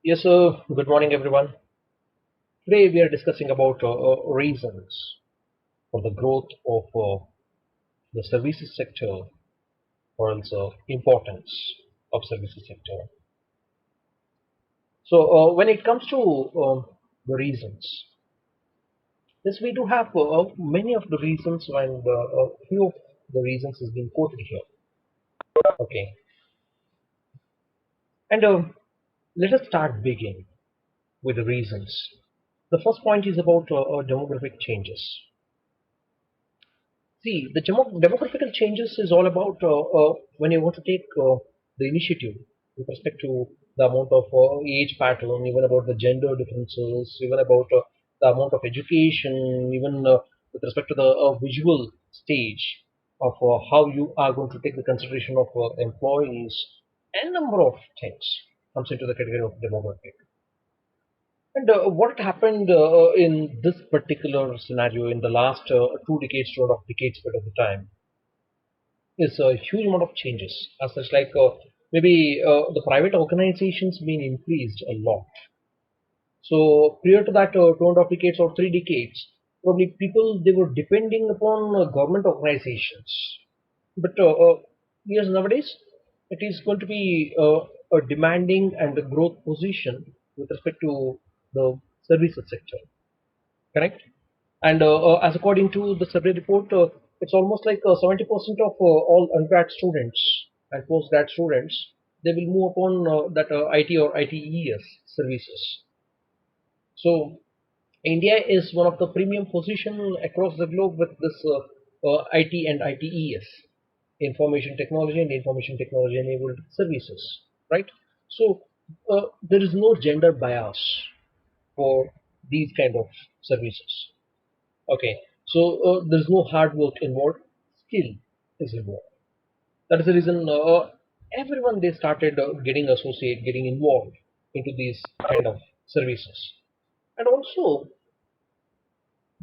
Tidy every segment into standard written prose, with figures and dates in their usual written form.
Yes, good morning, everyone. Today we are discussing about reasons for the growth of the services sector, or also importance of services sector. So, when it comes to the reasons, yes, we do have many of the reasons, and a few of the reasons has been quoted here. Okay, and let us start begin with the reasons. The first point is about demographic changes. See, the demographical changes is all about when you want to take the initiative with respect to the amount of age pattern, even about the gender differences, even about the amount of education, even with respect to the visual stage of how you are going to take the consideration of employees, and number of things comes into the category of demographic. And what happened in this particular scenario in the last 2 decades, 2.5 decades bit of the time is a huge amount of changes. As such, like maybe the private organizations been increased a lot. So prior to that 2.5 decades or 3 decades, probably people they were depending upon government organizations. But yes, nowadays it is going to be a demanding and a growth position with respect to the services sector. Correct? And as according to the survey report, it's almost like 70% of all undergrad students and postgrad students they will move upon that IT or ITES services. So India is one of the premium position across the globe with this IT and ITES, information technology and information technology enabled services, right? So there is no gender bias for these kind of services. Okay, so there's no hard work involved, skill is involved. That is the reason everyone they started getting involved into these kind of services. And also,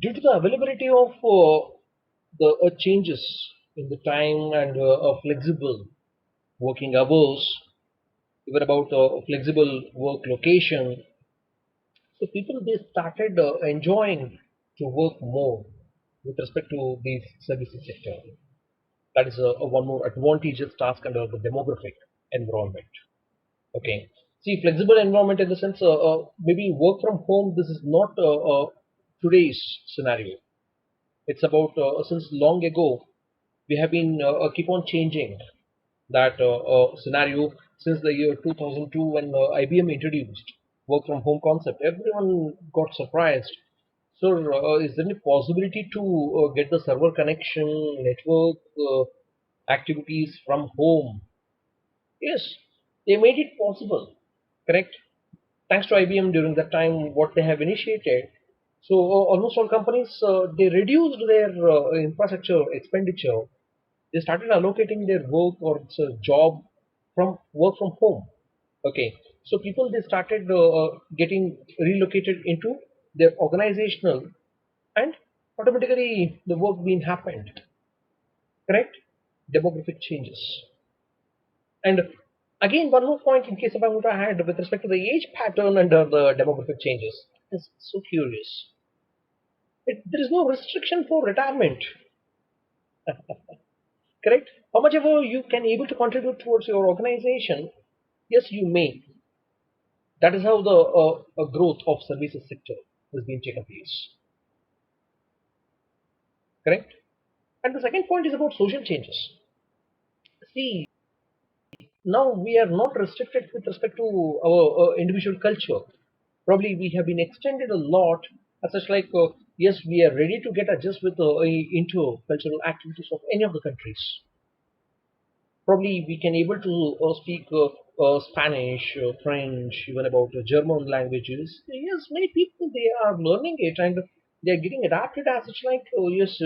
due to the availability of the changes in the time and flexible working hours, even about flexible work location, so people they started enjoying to work more with respect to these services sector. That is a one more advantageous task under the demographic environment. Okay. See, flexible environment in the sense, maybe work from home. This is not today's scenario. It's about since long ago we have been keep on changing that scenario since the year 2002 when IBM introduced work from home concept. Everyone got surprised. So, is there any possibility to get the server connection, network activities from home? Yes, they made it possible. Correct. Thanks to IBM during that time, what they have initiated. So almost all companies they reduced their infrastructure expenditure. They started allocating their work or it's a job from work from home. Okay, so people they started getting relocated into their organizational, and automatically the work being happened. Correct. Demographic changes. And again, one more point in case if I want to add with respect to the age pattern and the demographic changes. It's so curious. There is no restriction for retirement, correct? How much ever you can able to contribute towards your organization, yes, you may. That is how the growth of services sector has been taken place, correct? And the second point is about social changes. See, now we are not restricted with respect to our individual culture. Probably we have been extended a lot as such like yes, we are ready to get adjust with into cultural activities of any of the countries. Probably we can able to speak Spanish, French, even about German languages. Yes, many people they are learning it and they are getting adapted as such like yes,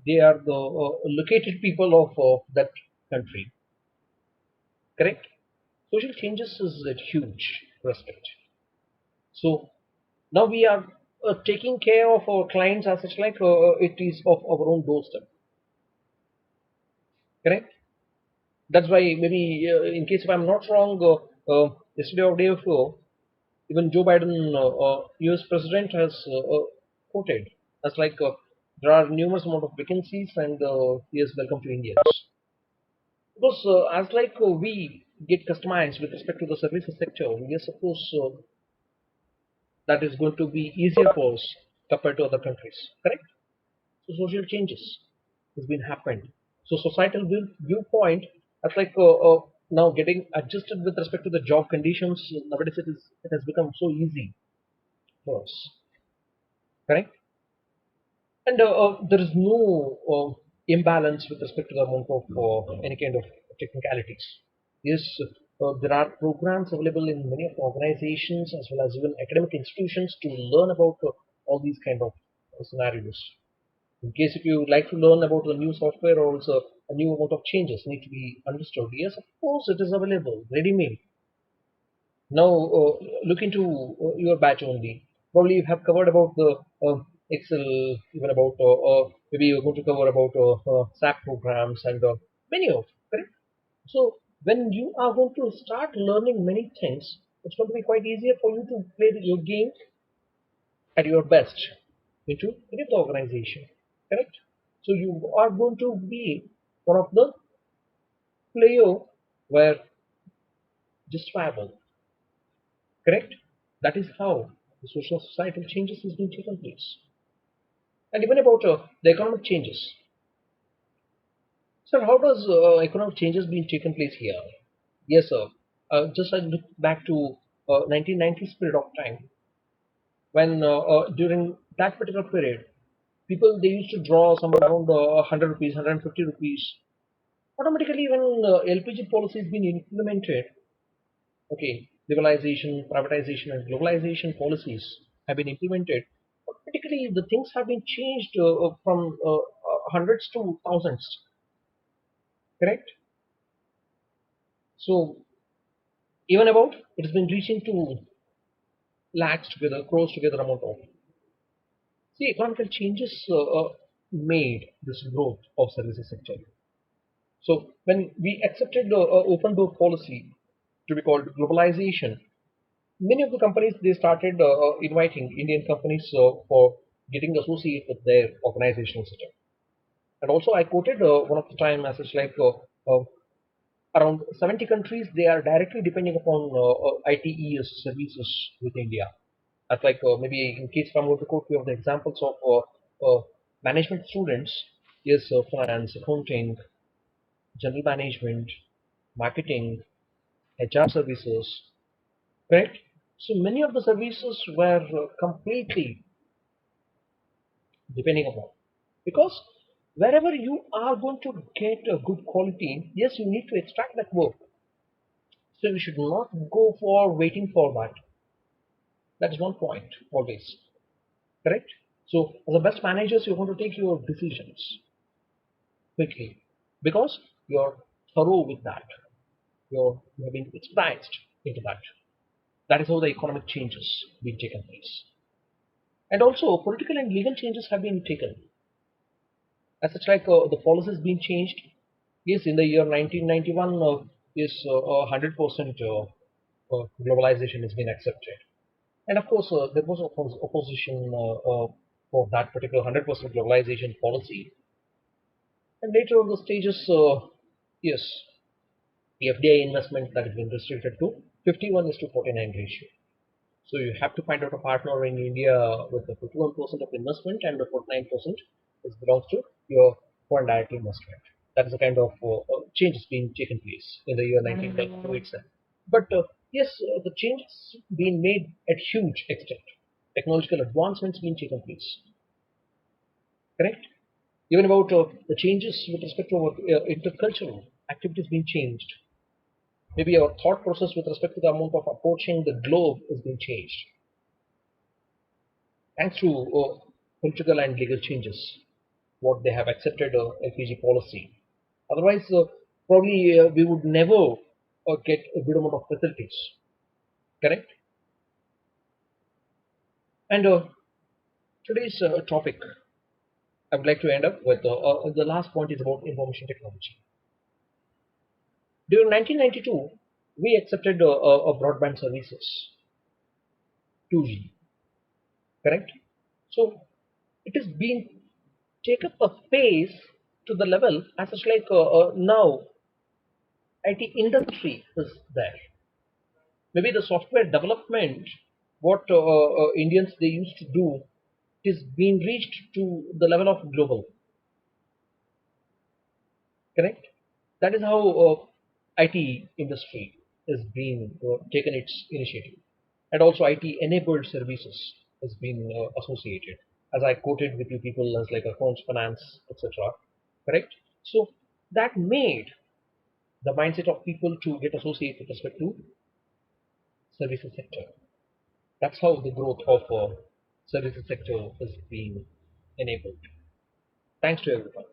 they are the located people of that country, correct? Social changes is a huge respect. So now we are taking care of our clients as such like it is of our own doorstep, correct? That's why maybe in case if I'm not wrong, yesterday or day before, Even Joe Biden, US president, has quoted as like there are numerous amount of vacancies and he is welcome to Indians. Because as like we get customized with respect to the services sector, yes, of course, that is going to be easier for us compared to other countries. Correct? So social changes has been happened. So societal viewpoint, that's like now getting adjusted with respect to the job conditions. Nowadays, it has become so easy for us. Correct? And there is no imbalance with respect to the amount of any kind of technicalities. Yes, there are programs available in many of the organizations as well as even academic institutions to learn about all these kind of scenarios. In case if you would like to learn about the new software or also a new amount of changes need to be understood, yes, of course, it is available, ready-made. Now, look into your batch only. Probably you have covered about the Excel, even about maybe you're going to cover about SAP programs and many of, correct? So when you are going to start learning many things, it's going to be quite easier for you to play your game at your best into any of the organization, correct? So you are going to be one of the player where justifiable, correct? That is how the social societal changes has been taken place. And even about the economic changes. Sir, how does economic changes being taken place here? Yes, sir. Just I look back to 1990s period of time when during that particular period, people they used to draw somewhere around 100 rupees, 150 rupees. Automatically, when LPG policy has been implemented, okay, liberalization, privatization, and globalization policies have been implemented. Particularly, the things have been changed from hundreds to thousands. Correct. So even about it has been reaching to lakhs together, crores together amount of. See, economical changes made this growth of services sector. So when we accepted the open door policy to be called globalization, many of the companies they started inviting Indian companies for getting associated with their organizational setup. And also, I quoted one of the time as such like around 70 countries they are directly depending upon ITES services with India. That's like maybe in case if I'm going to quote few of the examples of management students, yes, finance, accounting, general management, marketing, HR services, correct? So many of the services were completely depending upon because wherever you are going to get a good quality, yes, you need to extract that work. So you should not go for waiting for that. That is one point always, correct? So as the best managers, you're going to take your decisions quickly because you're thorough with that. You have been experienced into that. That is how the economic changes been taken place. And also political and legal changes have been taken. As such, like the policies been changed. Yes, in the year 1991, yes, 100% globalization has been accepted. And of course, there was opposition for that particular 100% globalization policy. And later on the stages, yes, the FDI investment that has been restricted to 51 is to 49 ratio. So you have to find out a partner in India with the 51% of investment and the 49% is belongs to your foreign direct investment. That is the kind of changes being taken place in the year 1992 itself. But yes, the changes being made at huge extent. Technological advancements being taken place. Correct? Even about the changes with respect to our intercultural activities being changed. Maybe our thought process with respect to the amount of approaching the globe is being changed thanks to political and legal changes, what they have accepted LPG policy. Otherwise, probably we would never get a good amount of facilities. Correct? And today's topic, I would like to end up with the last point is about information technology. During 1992, we accepted broadband services. 2G, correct? So it is being take up a pace to the level as such like now IT industry is there. Maybe the software development, what Indians they used to do, is being reached to the level of global, correct? That is how IT industry is being taken its initiative, and also IT enabled services has been associated, as I quoted with you people as like accounts, finance, etc. Correct? So that made the mindset of people to get associated with respect to services sector. That's how the growth of services sector is being enabled. Thanks to everyone.